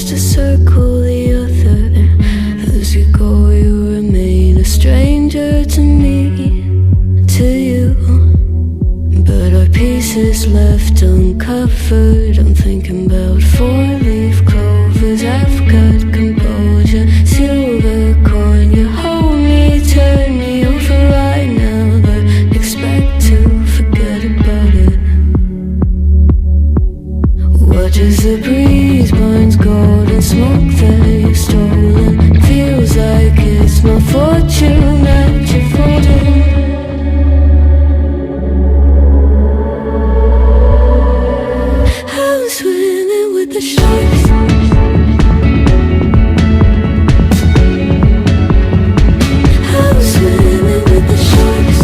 to circle the other. As you go, you remain a stranger to me, to you. But our pieces left uncovered. I'm thinking about four-leaf clovers. I've got composure, silver coin. You hold me, turn me over right now, but expect to forget about it. Watches the breeze, burns golden smoke that you've stolen. Feels like it's my fortune that you're folding. I'm swimming with the sharks. I'm swimming with the sharks.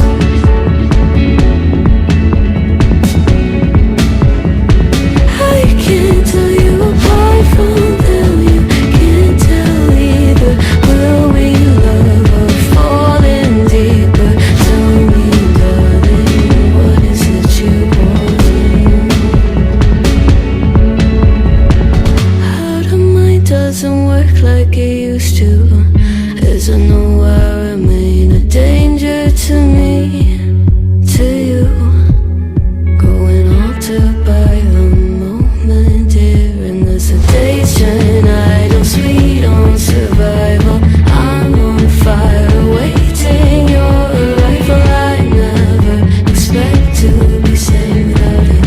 I can't tell you apart from them. You can't tell either. Will we love or fall in deeper? Tell me, darling, what is it you want? How the mind doesn't work like it used to. As I know I remain a danger to me, to you. Going altered by the moment, dear. And as the days turn idle, sweet on survival, I'm on fire, awaiting your arrival. I never expect to be sane without it.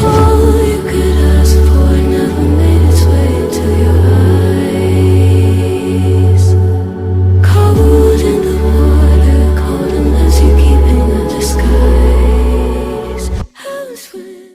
All you could ask for never made its way into your eyes. Cold in the water, cold unless you're keeping a disguise. I'm swimming.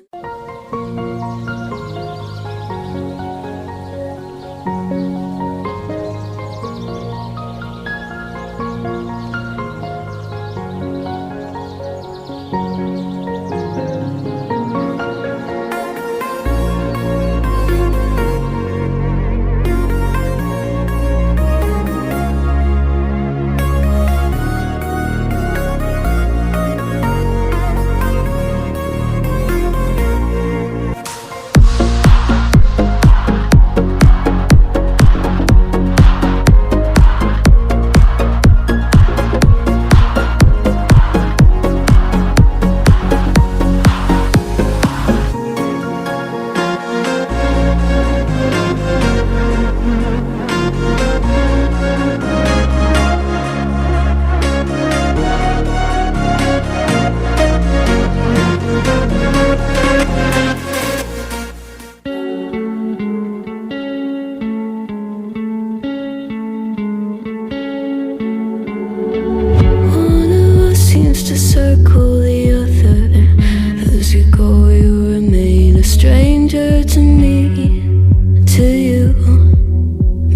One of us seems to circle the other. As you go, you remain a stranger to me, to you.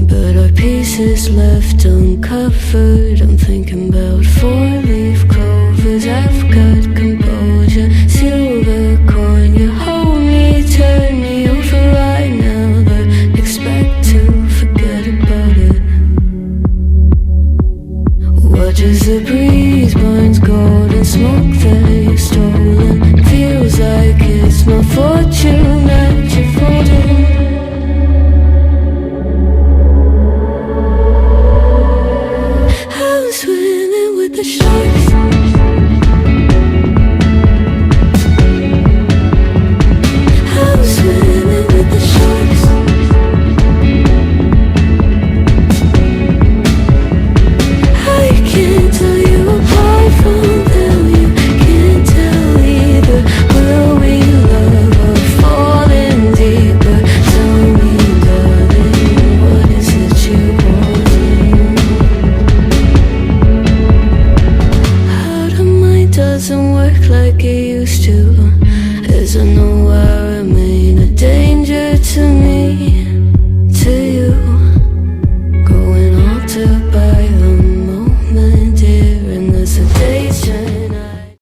But our pieces left uncovered. I'm thinking about four-leaf clovers. I've got composure, silver coin. You hold me, turn me over right now, but expect to forget about it. Watches the breeze, burns golden smoke that you've stolen. Feels like it's my fortune that you're folding. I'm swimming with the sharks. I'm swimming with the sharks. I can't tell you apart from them. You can't tell either. Will we love or fall in deeper? Tell me, darling, what is it you want? How the mind doesn't work like it used to. As I know